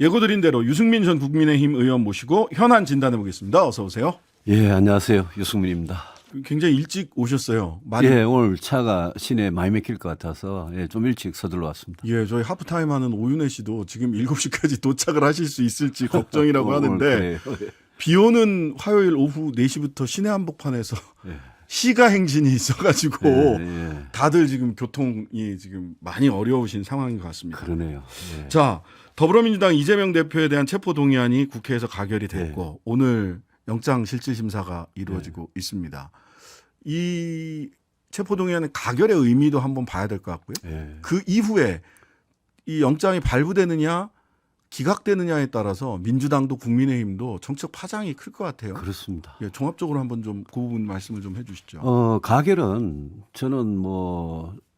예고드린 대로 유승민 전 국민의힘 의원 모시고 현안 진단해 보겠습니다. 어서 오세요. 예, 안녕하세요. 유승민입니다. 굉장히 일찍 오셨어요. 많이. 예, 오늘 차가 시내에 많이 막힐 것 같아서 좀 일찍 서둘러 왔습니다. 예, 저희 하프타임 하는 오윤혜 씨도 지금 7시까지 도착을 하실 수 있을지 걱정이라고 하는데 비 오는 화요일 오후 4시부터 시내 한복판에서 예. 시가 행진이 있어가지고 예. 다들 지금 교통이 지금 많이 어려우신 상황인 것 같습니다. 그러네요. 예. 자, 더불어민주당 이재명 대표에 대한 체포동의안이 국회에서 가결이 됐고 오늘 영장실질심사가 이루어지고 있습니다. 이 체포동의안의 가결의 의미도 한번 봐야 될 것 같고요. 예. 그 이후에 이 영장이 발부되느냐 기각되느냐에 따라서 민주당도 국민의힘도 정책 파장이 클 것 같아요. 그렇습니다. 예, 종합적으로 한번 좀 그 부분 말씀을 좀 해주시죠. 가결은 저는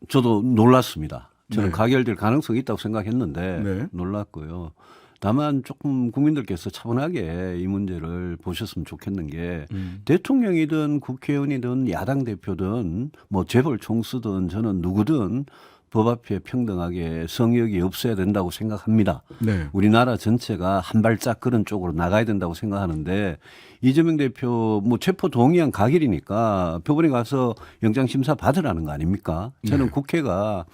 저도 놀랐습니다. 저는 네. 가결될 가능성이 있다고 생각했는데 네. 놀랐고요. 다만 조금 국민들께서 차분하게 이 문제를 보셨으면 좋겠는 게 대통령이든 국회의원이든 야당 대표든 재벌 총수든 저는 누구든 법 앞에 평등하게 성역이 없어야 된다고 생각합니다. 네. 우리나라 전체가 한 발짝 그런 쪽으로 나가야 된다고 생각하는데 이재명 대표 체포 동의안 가결이니까 법원에 가서 영장 심사 받으라는 거 아닙니까? 저는 네. 국회가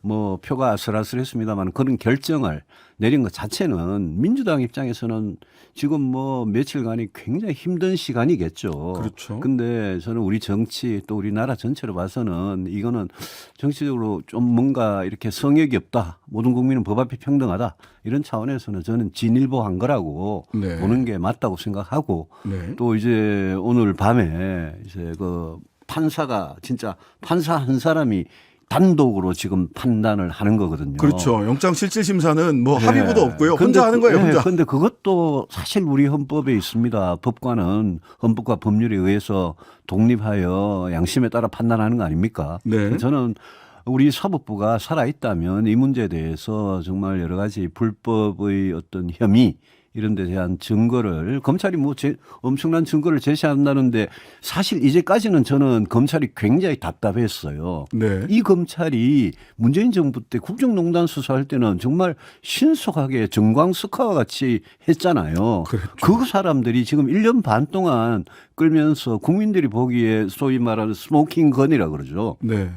표가 아슬아슬했습니다만 그런 결정을 내린 것 자체는 민주당 입장에서는 지금 며칠간이 굉장히 힘든 시간이겠죠. 그렇죠. 근데 저는 우리 정치 또 우리나라 전체로 봐서는 이거는 정치적으로 좀 뭔가 이렇게 성역이 없다. 모든 국민은 법 앞에 평등하다. 이런 차원에서는 저는 진일보한 거라고 네. 보는 게 맞다고 생각하고 네. 또 이제 오늘 밤에 이제 그 판사가 진짜 판사 한 사람이 단독으로 지금 판단을 하는 거거든요. 그렇죠. 영장실질심사는 네. 합의부도 없고요. 근데 혼자 하는 거예요. 혼자. 그런데 그것도 사실 우리 헌법에 있습니다. 법관은 헌법과 법률에 의해서 독립하여 양심에 따라 판단하는 거 아닙니까? 네. 저는 우리 사법부가 살아있다면 이 문제에 대해서 정말 여러 가지 불법의 어떤 혐의 이런 데 대한 증거를 검찰이 엄청난 증거를 제시한다는데 사실 이제까지는 저는 검찰이 굉장히 답답했어요. 네. 이 검찰이 문재인 정부 때 국정농단 수사할 때는 정말 신속하게 정광석화와 같이 했잖아요. 그랬죠. 그 사람들이 지금 1년 반 동안 끌면서 국민들이 보기에 소위 말하는 스모킹 건이라 그러죠. 네.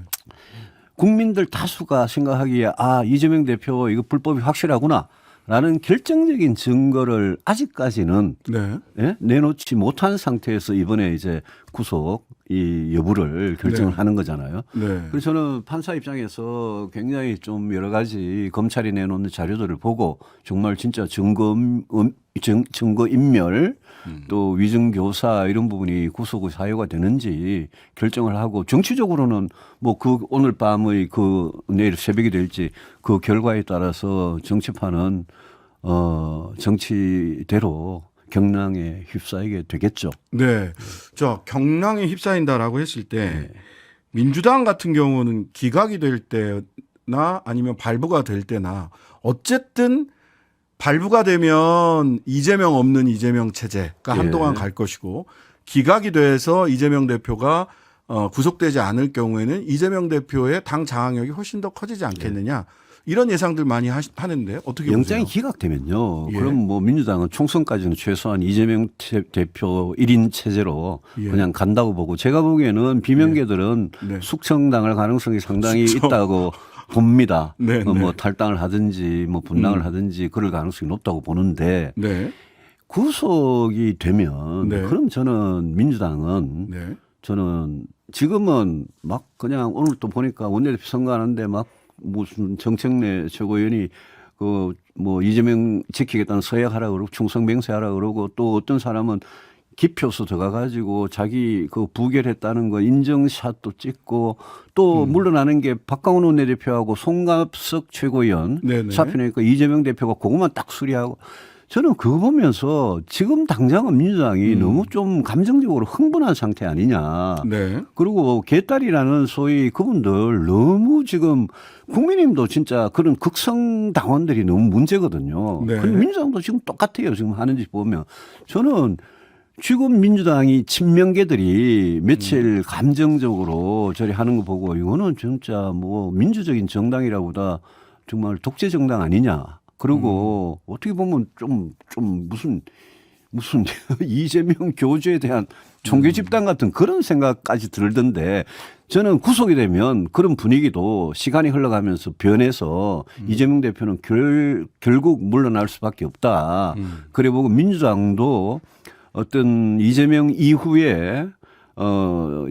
국민들 다수가 생각하기에 이재명 대표 이거 불법이 확실하구나. 라는 결정적인 증거를 아직까지는 네. 내놓지 못한 상태에서 이번에 이제 구속 이 여부를 결정을 네. 하는 거잖아요. 네. 그래서 저는 판사 입장에서 굉장히 좀 여러 가지 검찰이 내놓는 자료들을 보고 정말 진짜 증거 인멸 또 위증교사 이런 부분이 구속 사유가 되는지 결정을 하고 정치적으로는 오늘 밤의 내일 새벽이 될지 그 결과에 따라서 정치판은 정치대로 경랑에 휩싸이게 되겠죠. 네. 저 경랑에 휩싸인다라고 했을 때 민주당 같은 경우는 기각이 될 때나 아니면 발부가 될 때나 어쨌든 발부가 되면 이재명 없는 이재명 체제가 한동안 갈 것이고 기각이 돼서 이재명 대표가 구속되지 않을 경우에는 이재명 대표의 당 장악력이 훨씬 더 커지지 않겠느냐. 이런 예상들 많이 하는데 어떻게 영장이 보세요? 기각되면요. 예. 그럼 민주당은 총선까지는 최소한 이재명 대표 1인 체제로 예. 그냥 간다고 보고 제가 보기에는 비명계들은 네. 숙청당할 가능성이 상당히 숙청. 있다고 봅니다. 네, 네. 탈당을 하든지 분당을 하든지 그럴 가능성이 높다고 보는데 네. 구속이 되면 네. 그럼 저는 민주당은 네. 저는 지금은 그냥 오늘 또 보니까 원내대표 선거하는데 무슨 정청래 최고위원이 이재명 지키겠다는 서약하라 그러고 충성 맹세하라 그러고 또 어떤 사람은 기표소 들어가가지고 자기 부결했다는 거 인정샷도 찍고 또 물러나는 게 박강원 원내대표하고 송갑석 최고위원 네네. 사표내니까 이재명 대표가 그것만 딱 수리하고 저는 그거 보면서 지금 당장은 민주당이 너무 좀 감정적으로 흥분한 상태 아니냐. 네. 그리고 개딸이라는 소위 그분들 너무 지금 국민의힘도 진짜 그런 극성 당원들이 너무 문제거든요. 네. 근데 민주당도 지금 똑같아요. 지금 하는 짓 보면. 저는 지금 민주당이 친명계들이 며칠 감정적으로 저리 하는 거 보고 이거는 진짜 민주적인 정당이라보다 정말 독재 정당 아니냐. 그리고 어떻게 보면 좀 무슨 이재명 교주에 대한 종교 집단 같은 그런 생각까지 들던데 저는 구속이 되면 그런 분위기도 시간이 흘러가면서 변해서 이재명 대표는 결국 물러날 수밖에 없다. 그래 보고 민주당도 어떤 이재명 이후에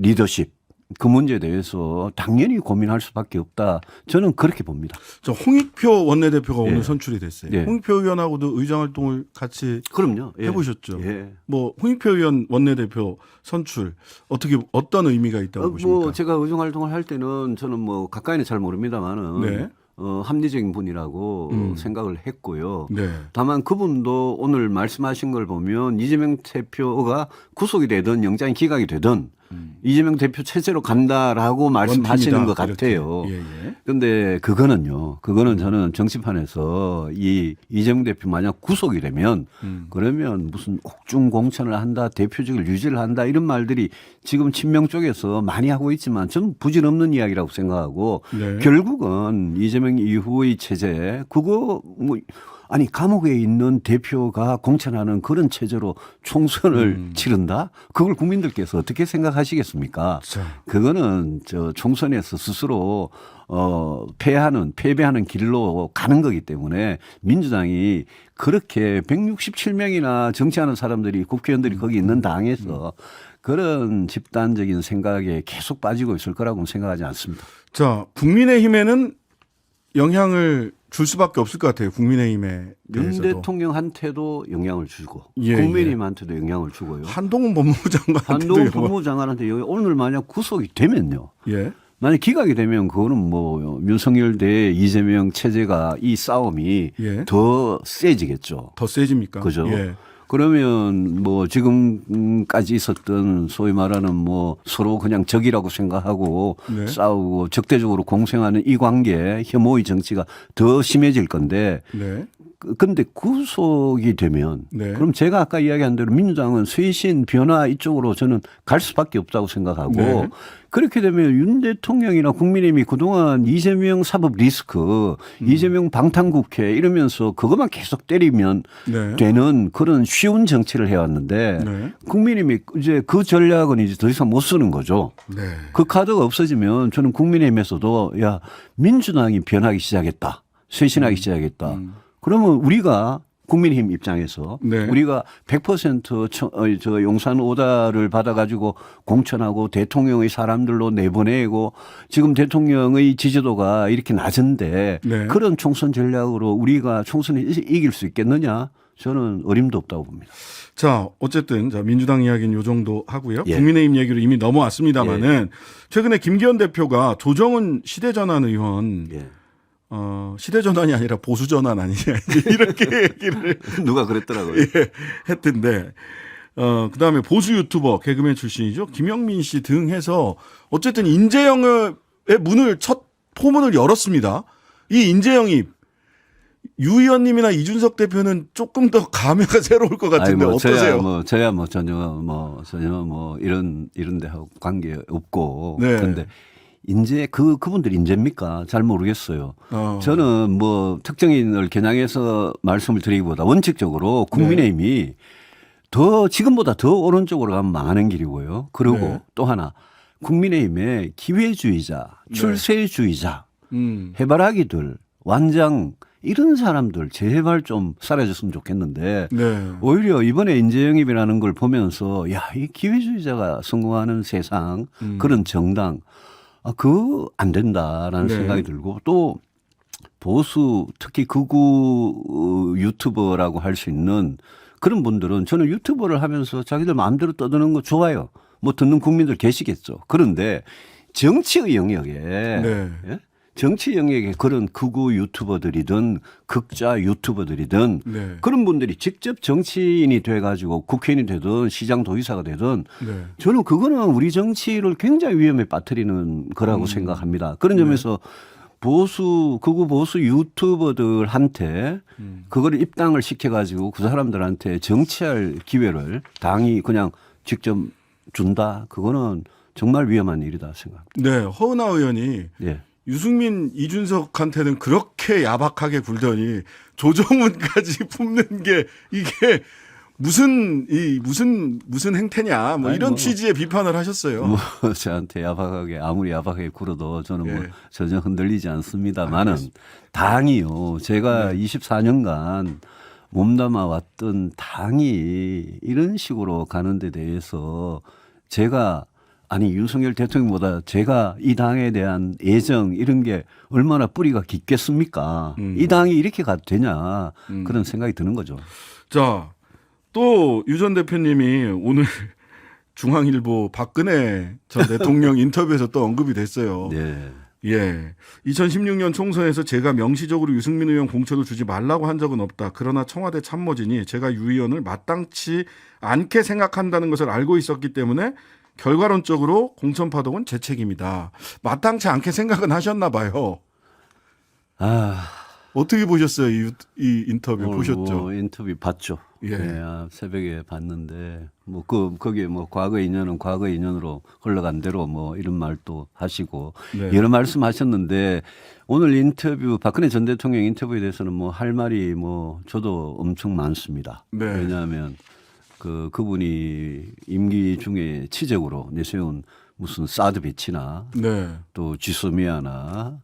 리더십 그 문제에 대해서 당연히 고민할 수밖에 없다. 저는 그렇게 봅니다. 저 홍익표 원내대표가 예. 오늘 선출이 됐어요. 예. 홍익표 의원하고도 의장 활동을 같이 그럼요. 예. 해보셨죠. 예. 뭐 홍익표 의원 원내대표 선출 어떤 의미가 있다고 보십니까? 뭐 제가 의정 활동을 할 때는 저는 뭐 가까이는 잘 모릅니다만은 네. 합리적인 분이라고 생각을 했고요. 네. 다만 그분도 오늘 말씀하신 걸 보면 이재명 대표가 구속이 되든 영장이 기각이 되든 이재명 대표 체제로 간다라고 말씀하시는 원팀이다, 것 같아요. 이렇게. 예, 예. 그런데 그거는 저는 정치판에서 이 이재명 대표 만약 구속이 되면 그러면 무슨 옥중 공천을 한다, 대표직을 유지를 한다 이런 말들이 지금 친명 쪽에서 많이 하고 있지만 저는 부질없는 이야기라고 생각하고 네. 결국은 이재명 이후의 체제 그거 뭐 아니 감옥에 있는 대표가 공천하는 그런 체제로 총선을 치른다? 그걸 국민들께서 어떻게 생각하시겠습니까? 자. 그거는 저 총선에서 스스로 패배하는 길로 가는 거기 때문에 민주당이 그렇게 167명이나 정치하는 사람들이 국회의원들이 거기 있는 당에서 그런 집단적인 생각에 계속 빠지고 있을 거라고는 생각하지 않습니다. 자, 국민의힘에는 영향을 줄 수밖에 없을 것 같아요. 국민의힘에 윤 대해서도. 대통령한테도 영향을 주고 예, 국민의힘한테도 영향을 주고요. 한동훈 법무부 장관한테도 한동훈 법무부 장관한테 오늘 만약 구속이 되면요. 예. 만약 기각이 되면 그거는 뭐 윤석열 대 이재명 체제가 이 싸움이 예. 더 세지겠죠. 더 세집니까? 그죠? 예. 그러면 뭐 지금까지 있었던 소위 말하는 뭐 서로 그냥 적이라고 생각하고 네. 싸우고 적대적으로 공생하는 이 관계 혐오의 정치가 더 심해질 건데 네. 근데 구속이 되면 네. 그럼 제가 아까 이야기한 대로 민주당은 쇄신 변화 이쪽으로 저는 갈 수밖에 없다고 생각하고 네. 그렇게 되면 윤 대통령이나 국민의힘이 그동안 이재명 사법 리스크, 이재명 방탄국회 이러면서 그것만 계속 때리면 네. 되는 그런 쉬운 정치를 해왔는데 네. 국민의힘이 이제 그 전략은 이제 더 이상 못 쓰는 거죠. 네. 그 카드가 없어지면 저는 국민의힘에서도 야 민주당이 변하기 시작했다. 쇄신하기 시작했다. 그러면 우리가 국민의힘 입장에서 네. 우리가 100% 저 용산 오다를 받아가지고 공천하고 대통령의 사람들로 내보내고 지금 대통령의 지지도가 이렇게 낮은데 네. 그런 총선 전략으로 우리가 총선을 이길 수 있겠느냐? 저는 어림도 없다고 봅니다. 자, 어쨌든 자, 민주당 이야기는 요 정도 하고요. 예. 국민의힘 얘기로 이미 넘어왔습니다만은 최근에 김기현 대표가 조정은 시대전환 의원 예. 시대전환이 아니라 보수전환 아니냐 이렇게 얘기를 누가 그랬더라고요. 예, 했던데 그다음에 보수 유튜버 개그맨 출신이죠. 김영민 씨 등 해서 어쨌든 인재영입의 문을 첫 포문을 열었습니다. 이 인재영입 유 의원님이나 이준석 대표는 조금 더 감회가 새로울 것 같은데 어떠세요? 저야 전혀 이런 데하고 관계 없고 네. 그런데 인재 그분들 인재입니까? 잘 모르겠어요. 저는 뭐 특정인을 겨냥해서 말씀을 드리기보다 원칙적으로 국민의힘이 더 지금보다 더 오른쪽으로 가면 망하는 길이고요. 그리고 네. 또 하나 국민의힘의 기회주의자, 출세주의자, 해바라기들, 완장 이런 사람들 제발 좀 사라졌으면 좋겠는데 네. 오히려 이번에 인재영입이라는 걸 보면서 야, 이 기회주의자가 성공하는 세상 그런 정당 그거 안 된다라는 네. 생각이 들고 또 보수 특히 극우 유튜버라고 할 수 있는 그런 분들은 저는 유튜버를 하면서 자기들 마음대로 떠드는 거 좋아요. 뭐 듣는 국민들 계시겠죠. 그런데 정치의 영역에 네. 예? 정치 영역에 그런 극우 유튜버들이든 극자 유튜버들이든 네. 그런 분들이 직접 정치인이 돼가지고 국회의원이 되든 시장 도의사가 되든 네. 저는 그거는 우리 정치를 굉장히 위험에 빠뜨리는 거라고 생각합니다. 그런 점에서 극우 보수 유튜버들한테 그거를 입당을 시켜가지고 그 사람들한테 정치할 기회를 당이 그냥 직접 준다. 그거는 정말 위험한 일이다 생각합니다. 네. 허은하 의원이 예. 유승민, 이준석한테는 그렇게 야박하게 굴더니 조정훈까지 품는 게 이게 무슨 행태냐 뭐 아니, 이런 뭐, 취지의 비판을 하셨어요. 뭐 저한테 야박하게 아무리 야박하게 굴어도 저는 뭐 예. 전혀 흔들리지 않습니다만은 당이요. 제가 24년간 몸담아 왔던 당이 이런 식으로 가는 데 대해서 제가 아니 윤석열 대통령보다 제가 이 당에 대한 애정 이런 게 얼마나 뿌리가 깊겠습니까? 이 당이 이렇게 가도 되냐 그런 생각이 드는 거죠. 자, 또 유 전 대표님이 오늘 중앙일보 박근혜 전 대통령 인터뷰에서 또 언급이 됐어요. 네. 예. 2016년 총선에서 제가 명시적으로 유승민 의원 공천을 주지 말라고 한 적은 없다. 그러나 청와대 참모진이 제가 유 의원을 마땅치 않게 생각한다는 것을 알고 있었기 때문에 결과론적으로 공천 파동은 제 책임이다. 마땅치 않게 생각은 하셨나 봐요. 아, 어떻게 보셨어요? 이 인터뷰 오늘 보셨죠? 뭐 인터뷰 봤죠. 예. 네, 새벽에 봤는데 뭐 거기에 뭐 과거 인연은 과거 인연으로 흘러간 대로 뭐 이런 말도 하시고 네. 여러 말씀하셨는데 오늘 인터뷰 박근혜 전 대통령 인터뷰에 대해서는 뭐 할 말이 뭐 저도 엄청 많습니다. 네. 왜냐하면 그분이 임기 중에 치적으로 내세운 무슨 사드 배치나 네. 또 지소미아나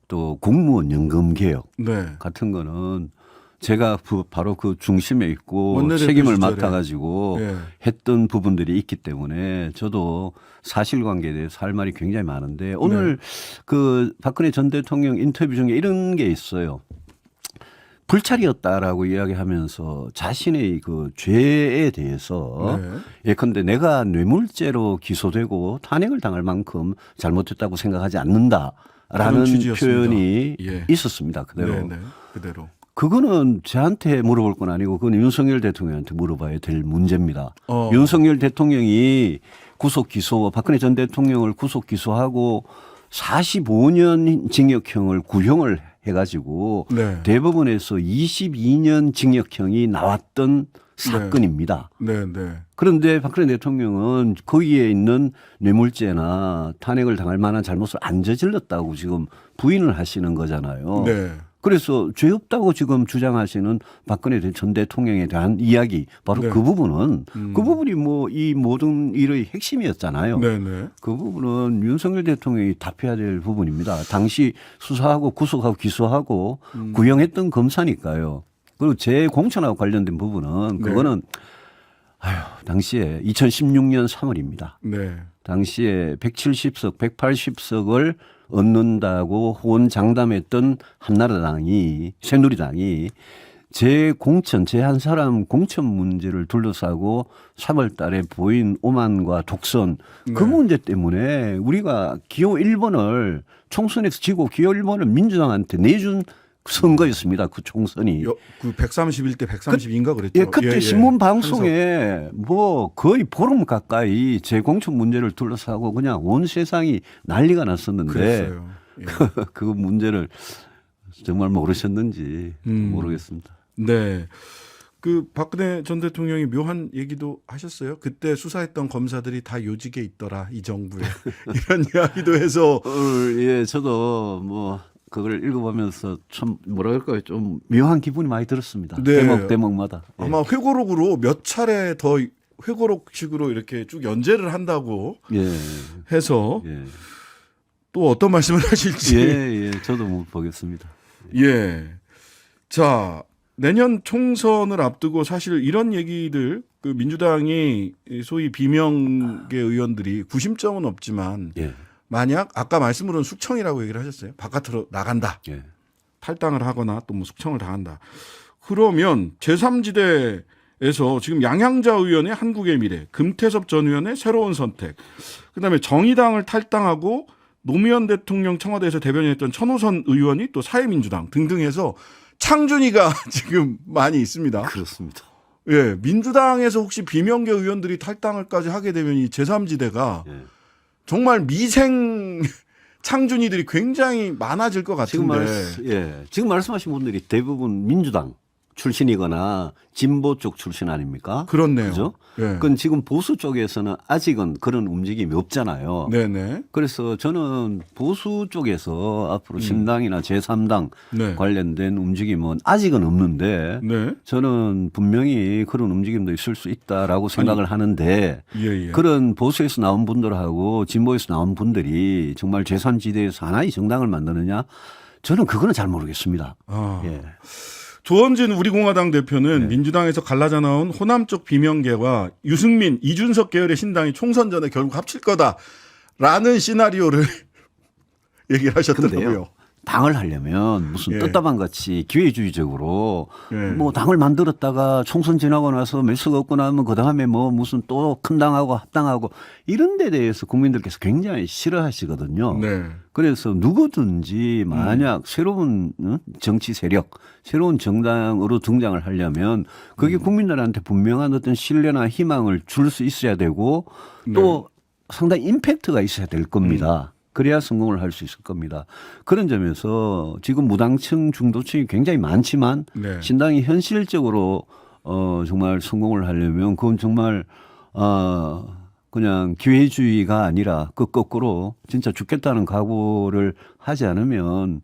또 공무원 연금 개혁 네. 같은 거는 제가 바로 그 중심에 있고 원내대표 책임을 시절에. 맡아가지고 예. 했던 부분들이 있기 때문에 저도 사실관계에 대해서 할 말이 굉장히 많은데 오늘 그 박근혜 전 대통령 인터뷰 중에 이런 게 있어요. 불찰이었다라고 이야기하면서 자신의 그 죄에 대해서 네. 예컨대 내가 뇌물죄로 기소되고 탄핵을 당할 만큼 잘못했다고 생각하지 않는다라는 그런 취지였습니다. 표현이 예. 있었습니다. 그대로. 네, 네. 그대로. 그거는 저한테 물어볼 건 아니고 그건 윤석열 대통령한테 물어봐야 될 문제입니다. 어. 윤석열 대통령이 구속 기소 박근혜 전 대통령을 구속 기소하고 45년 징역형을 구형을 해가지고 네. 대법원에서 22년 징역형이 나왔던 사건입니다. 네, 네. 그런데 박근혜 대통령은 거기에 있는 뇌물죄나 탄핵을 당할 만한 잘못을 안 저질렀다고 지금 부인을 하시는 거잖아요. 네. 그래서 죄 없다고 지금 주장하시는 박근혜 전 대통령에 대한 이야기 바로 네. 그 부분은 그 부분이 뭐 이 모든 일의 핵심이었잖아요. 네, 네. 그 부분은 윤석열 대통령이 답해야 될 부분입니다. 당시 수사하고 구속하고 기소하고 구형했던 검사니까요. 그리고 제 공천하고 관련된 부분은 네. 그거는 당시에 2016년 3월입니다. 네. 당시에 170석, 180석을 얻는다고 호언장담했던 한나라당이 새누리당이 제 한 사람 공천 문제를 둘러싸고 3월 달에 보인 오만과 독선 그 네. 문제 때문에 우리가 기호 1번을 총선에서 지고 기호 1번을 민주당한테 내준 선거였습니다. 그 총선이. 그 131대 132인가 그랬죠. 예, 그때 신문 한석. 방송에 뭐 거의 보름 가까이 제 공천 문제를 둘러싸고 그냥 온 세상이 난리가 났었는데 그랬어요. 예. 그 문제를 정말 모르셨는지 모르겠습니다. 네. 그 박근혜 전 대통령이 묘한 얘기도 하셨어요. 그때 수사했던 검사들이 다 요직에 있더라 이 정부에 이런 이야기도 해서 예, 저도 뭐 그걸 읽어보면서 참 뭐라 그럴까요? 좀 묘한 기분이 많이 들었습니다. 네. 대목마다. 예. 아마 회고록으로 몇 차례 더 회고록식으로 이렇게 쭉 연재를 한다고 예. 해서 예. 또 어떤 말씀을 하실지. 예, 저도 뭐 보겠습니다. 예. 자, 내년 총선을 앞두고 사실 이런 얘기들 그 민주당이 소위 비명계 의원들이 구심점은 없지만 예. 만약 아까 말씀으로는 숙청이라고 얘기를 하셨어요. 바깥으로 나간다. 예. 탈당을 하거나 또 뭐 숙청을 당한다. 그러면 제3지대에서 지금 양향자 의원의 한국의 미래, 금태섭 전 의원의 새로운 선택, 그다음에 정의당을 탈당하고 노무현 대통령 청와대에서 대변인했던 천호선 의원이 또 사회민주당 등등 해서 창준이가 지금 많이 있습니다. 그렇습니다. 예, 민주당에서 혹시 비명계 의원들이 탈당을까지 하게 되면 이 제3지대가 예. 정말 미생 창준이들이 굉장히 많아질 것 같은데. 지금 말씀하신 분들이 대부분 민주당 출신이거나 진보 쪽 출신 아닙니까? 그렇네요. 그죠? 예. 그건 지금 보수 쪽에서는 아직은 그런 움직임이 없잖아요. 네네. 그래서 저는 보수 쪽에서 앞으로 신당이나 제3당 네. 관련된 움직임은 아직은 없는데 네. 저는 분명히 그런 움직임도 있을 수 있다라고 생각을 하는데 예. 그런 보수에서 나온 분들하고 진보에서 나온 분들이 정말 제3지대에서 하나의 정당을 만드느냐 저는 그거는 잘 모르겠습니다. 아. 예. 조원진 우리공화당 대표는 민주당에서 갈라져 나온 호남 쪽 비명계와 유승민, 이준석 계열의 신당이 총선 전에 결국 합칠 거다라는 시나리오를 얘기를 하셨더라고요. 근데요. 당을 하려면 무슨 예. 떴다방 같이 기회주의적으로 예. 뭐 당을 만들었다가 총선 지나고 나서 몇 수가 없고 나면 그 다음에 뭐 무슨 또 큰 당하고 합당하고 이런 데 대해서 국민들께서 굉장히 싫어하시거든요. 네. 그래서 누구든지 만약 새로운 정치 세력, 새로운 정당으로 등장을 하려면 그게 국민들한테 분명한 어떤 신뢰나 희망을 줄 수 있어야 되고 또 상당히 임팩트가 있어야 될 겁니다. 그래야 성공을 할 수 있을 겁니다. 그런 점에서 지금 무당층, 중도층이 굉장히 많지만 네. 신당이 현실적으로 정말 성공을 하려면 그건 정말 그냥 기회주의가 아니라 그 거꾸로 진짜 죽겠다는 각오를 하지 않으면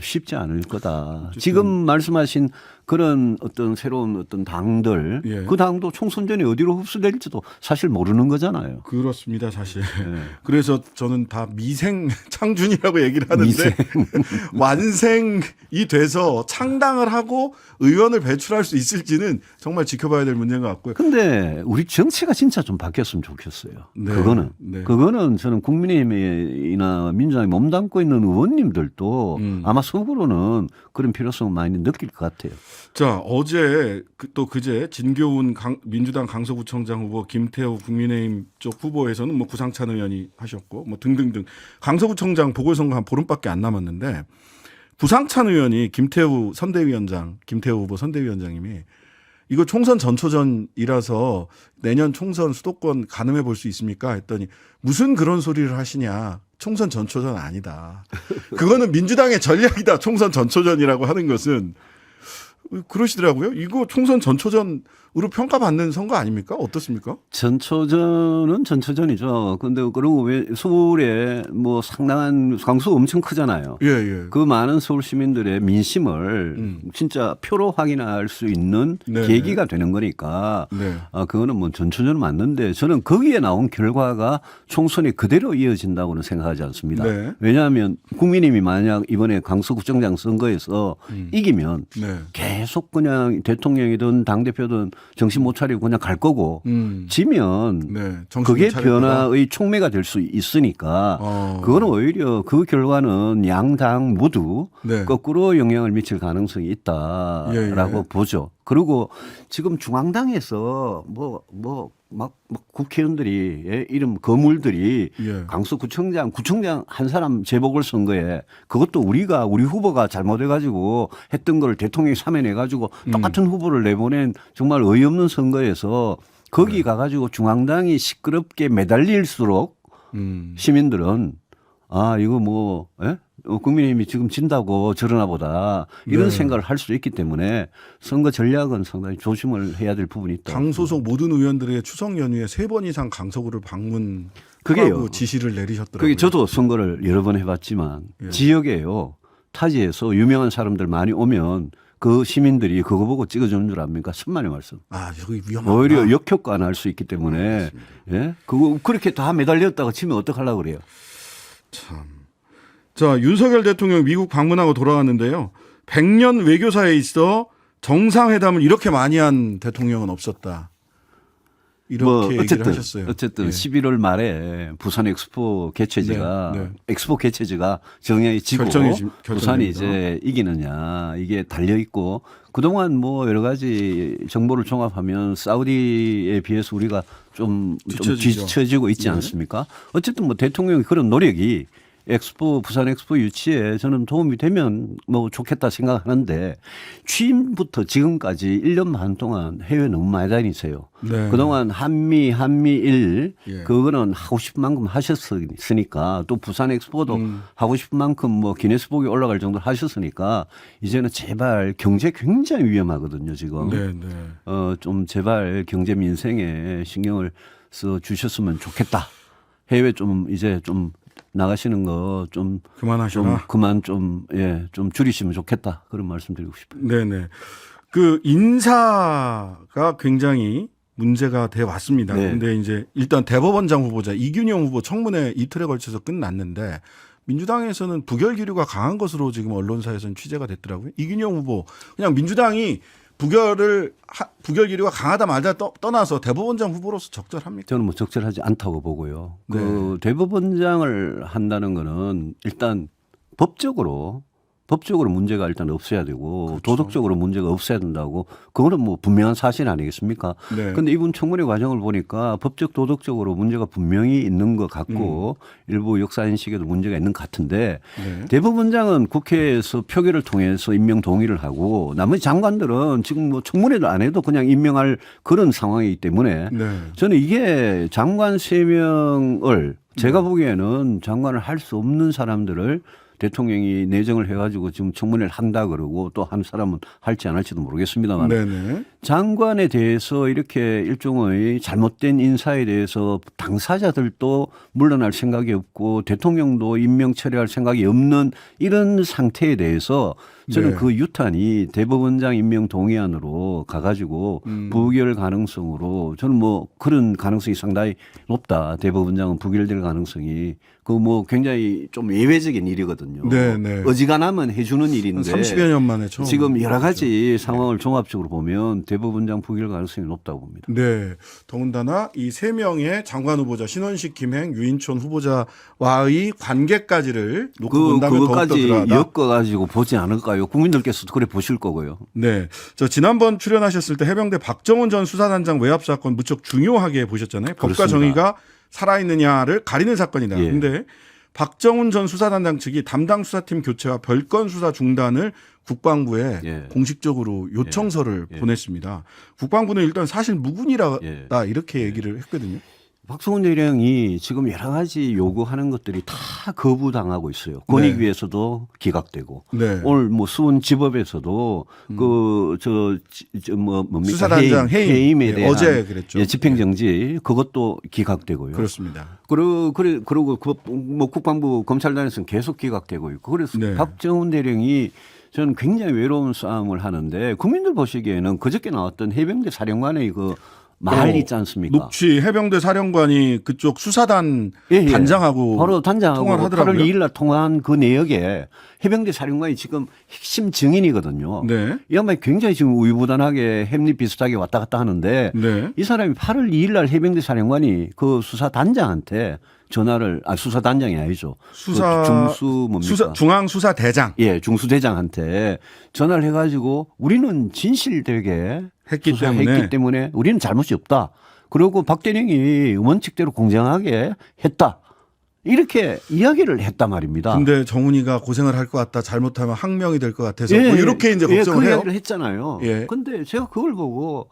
쉽지 않을 거다. 지금 말씀하신 그런 어떤 새로운 어떤 당들 예. 그 당도 총선 전에 어디로 흡수될지도 사실 모르는 거잖아요. 그렇습니다, 사실. 네. 그래서 저는 다 미생 창준이라고 얘기를 하는데 미생. 완생이 돼서 창당을 하고 의원을 배출할 수 있을지는 정말 지켜봐야 될 문제인 것 같고요. 근데 우리 정치가 진짜 좀 바뀌었으면 좋겠어요. 네. 그거는. 그거는 저는 국민의힘이나 민주당이 몸담고 있는 의원님들도 아마 속으로는 그런 필요성을 많이 느낄 것 같아요. 자, 어제 또 그제 진교훈 민주당 강서구청장 후보 김태우 국민의힘 쪽 후보에서는 뭐 구상찬 의원이 하셨고 뭐 등등등 강서구청장 보궐선거 한 보름밖에 안 남았는데 구상찬 의원이 김태우 후보 선대위원장님이 이거 총선 전초전이라서 내년 총선 수도권 가늠해 볼 수 있습니까? 했더니 무슨 그런 소리를 하시냐. 총선 전초전 아니다. 그거는 민주당의 전략이다. 총선 전초전이라고 하는 것은. 그러시더라고요. 이거 총선 전초전으로 평가받는 선거 아닙니까? 어떻습니까? 전초전은 전초전이죠. 근데 그리고 왜 서울에 뭐 상당한 강수가 엄청 크잖아요. 예. 그 많은 서울 시민들의 민심을 진짜 표로 확인할 수 있는 네. 계기가 되는 거니까 네. 그거는 뭐 전초전은 맞는데 저는 거기에 나온 결과가 총선이 그대로 이어진다고는 생각하지 않습니다. 네. 왜냐하면 국민의힘이 만약 이번에 강서구청장 선거에서 이기면 네. 계속 그냥 대통령이든 당대표든 정신 못 차리고 그냥 갈 거고 지면 네. 정신 그게 못 차릴 거다. 변화의 촉매가 될 수 있으니까 그거는 오히려 그 결과는 양당 모두 네. 거꾸로 영향을 미칠 가능성이 있다라고 예. 보죠. 그리고 지금 중앙당에서 막 국회의원들이 이름 거물들이 예. 강서구청장 한 사람 재보궐 선거에 그것도 우리 후보가 잘못해가지고 했던 걸 대통령이 사면해가지고 똑같은 후보를 내보낸 정말 어이없는 선거에서 거기 가가지고 중앙당이 시끄럽게 매달릴수록 시민들은 이거 국민의힘이 지금 진다고 저러나 보다 이런 생각을 할 수 있기 때문에 선거 전략은 상당히 조심을 해야 될 부분이 있다. 당 소속 모든 의원들의 추석 연휴에 3번 이상 강서구를 방문하고 그게요. 지시를 내리셨더라고요. 그게 저도 선거를 여러 번 해봤지만 지역에요. 타지에서 유명한 사람들 많이 오면 그 시민들이 그거 보고 찍어주는 줄 압니까? 천만의 말씀. 여기 위험하다. 오히려 역효과 날 수 있기 때문에 그거 그렇게 다 매달렸다가 치면 어떡하려고 그래요. 참. 자, 윤석열 대통령 미국 방문하고 돌아왔는데요. 100년 외교사에 있어 정상회담을 이렇게 많이 한 대통령은 없었다. 이렇게 얘기를 하셨어요. 어쨌든 예. 11월 말에 부산 엑스포 개최지가 네. 엑스포 개최지가 정해지고 부산이 결정입니다. 이제 이기느냐 이게 달려 있고 그동안 뭐 여러 가지 정보를 종합하면 사우디에 비해서 우리가 좀 뒤처지죠. 뒤처지고 있지 않습니까? 어쨌든 뭐 대통령의 그런 노력이 엑스포 부산 엑스포 유치에 저는 도움이 되면 뭐 좋겠다 생각하는데 취임부터 지금까지 1년 반 동안 해외 너무 많이 다니세요. 네. 그동안 한미일 예. 그거는 하고 싶은 만큼 하셨으니까 또 부산 엑스포도 하고 싶은 만큼 뭐 기네스북에 올라갈 정도로 하셨으니까 이제는 제발 경제 굉장히 위험하거든요 지금. 네, 네. 좀 제발 경제 민생에 신경을 써 주셨으면 좋겠다. 해외 좀 이제 좀 나가시는 거 좀 그만하셔라. 그만 좀 줄이시면 좋겠다. 그런 말씀드리고 싶어요. 네네. 그 인사가 굉장히 문제가 돼 왔습니다. 네. 근데 이제 일단 대법원장 후보자 이균영 후보 청문회 이틀에 걸쳐서 끝났는데 민주당에서는 부결 기류가 강한 것으로 지금 언론사에서는 취재가 됐더라고요. 이균영 후보 그냥 민주당이 부결 기류가 강하다 말다 떠나서 대법원장 후보로서 적절합니까? 저는 뭐 적절하지 않다고 보고요. 네. 그 대법원장을 한다는 거는 일단 법적으로 문제가 일단 없어야 되고 그렇죠. 도덕적으로 문제가 없어야 된다고 그거는 뭐 분명한 사실 아니겠습니까? 네. 그런데 이분 청문회 과정을 보니까 법적 도덕적으로 문제가 분명히 있는 것 같고 일부 역사 인식에도 문제가 있는 것 같은데 네. 대법원장은 국회에서 표결을 통해서 임명 동의를 하고 나머지 장관들은 지금 뭐 청문회도 안 해도 그냥 임명할 그런 상황이기 때문에 네. 저는 이게 장관 3명을 제가 보기에는 장관을 할 수 없는 사람들을 대통령이 내정을 해가지고 지금 청문회를 한다 그러고 또 한 사람은 할지 안 할지도 모르겠습니다만 네네. 장관에 대해서 이렇게 일종의 잘못된 인사에 대해서 당사자들도 물러날 생각이 없고 대통령도 임명 처리할 생각이 없는 이런 상태에 대해서 저는 네. 그 유탄이 대법원장 임명 동의안으로 가가지고 부결 가능성으로 저는 뭐 그런 가능성이 상당히 높다. 대법원장은 부결될 가능성이 그 뭐 굉장히 좀 예외적인 일이거든요. 네, 네. 어지간하면 해주는 일인데 30여 년 만에 처음. 지금 여러 가지 상황을 종합적으로 보면 대법원장 부결 가능성이 높다고 봅니다. 네. 더군다나 이 3명의 장관 후보자 신원식, 김행, 유인촌 후보자와의 관계까지를 놓고 본다면 더욱더 그것까지 드러나다. 엮어가지고 보지 않을까요? 국민들께서도 그래 보실 거고요. 네. 저 지난번 출연하셨을 때 해병대 박정훈 전 수사단장 외압 사건 무척 중요하게 보셨잖아요. 법과 그렇습니다. 정의가 살아있느냐를 가리는 사건이다. 예. 그런데 박정훈 전 수사단장 측이 담당 수사팀 교체와 별건 수사 중단을 국방부에 예. 공식적으로 요청서를 예. 보냈습니다. 국방부는 일단 사실 무근이다 예. 이렇게 얘기를 했거든요. 박성훈 대령이 지금 여러 가지 요구하는 것들이 다 거부당하고 있어요. 권익위에서도 기각되고 네. 오늘 뭐 수원지법에서도 뭡니까 수사단장 해임에 예, 대한 어제 그랬죠. 집행정지 그것도 기각되고요. 그렇습니다. 그리고 뭐 국방부 검찰단에서는 계속 기각되고 있고 그래서 네. 박정훈 대령이 저는 굉장히 외로운 싸움을 하는데 국민들 보시기에는 그저께 나왔던 해병대 사령관의 그 말 있지 않습니까? 녹취 해병대 사령관이 그쪽 수사단 예, 예. 단장하고 바로 단장하고 통화를 하더라고요. 8월 2일 날 통화한 그 내역에 해병대 사령관이 지금 핵심 증인이거든요. 네. 이 양반이 굉장히 지금 우유부단하게 햄릿 비슷하게 왔다 갔다 하는데 네. 이 사람이 8월 2일 날 해병대 사령관이 그 수사단장한테 전화를 수사단장이 아니죠. 수사 그 중수 뭡니까? 중앙수사대장 예, 중수대장한테 전화를 해가지고 우리는 진실되게 했기 수사했기 때문에 우리는 잘못이 없다. 그리고 박 대령이 원칙대로 공정하게 했다. 이렇게 이야기를 했단 말입니다. 근데 정훈이가 고생을 할 것 같다. 잘못하면 항명이 될 것 같아서 뭐 이렇게 이제 걱정을 그 해요. 이야기를 했잖아요. 예. 근데 제가 그걸 보고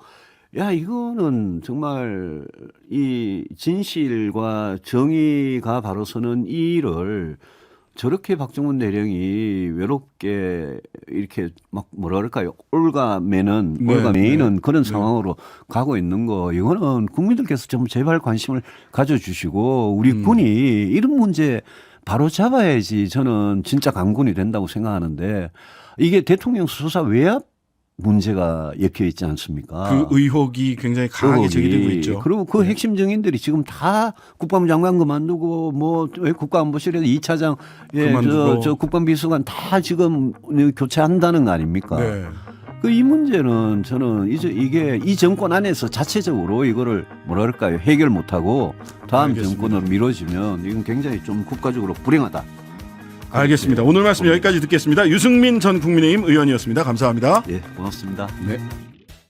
야 이거는 정말 이 진실과 정의가 바로 서는 이 일을 저렇게 박정훈 대령이 외롭게 이렇게 막 뭐라 그럴까요? 올가매는 그런 상황으로 가고 있는 거 이거는 국민들께서 좀 제발 관심을 가져주시고 우리 군이 이런 문제 바로 잡아야지 저는 진짜 강군이 된다고 생각하는데 이게 대통령 수사 외압 문제가 엮여 있지 않습니까? 그 의혹이 굉장히 강하게 제기되고 있죠. 그리고 그 핵심 증인들이 지금 다 국방부 장관 그만두고 뭐 국가안보실에서 2차장 그만두고. 저 국방비서관 다 지금 교체한다는 거 아닙니까? 네. 그 이 문제는 저는 이제 이게 이 정권 안에서 자체적으로 이거를 뭐라 그럴까요? 해결 못하고 다음 알겠습니다. 정권으로 미뤄지면 이건 굉장히 좀 국가적으로 불행하다. 알겠습니다. 오늘 말씀 여기까지 듣겠습니다. 유승민 전 국민의힘 의원이었습니다. 감사합니다. 예, 고맙습니다. 네.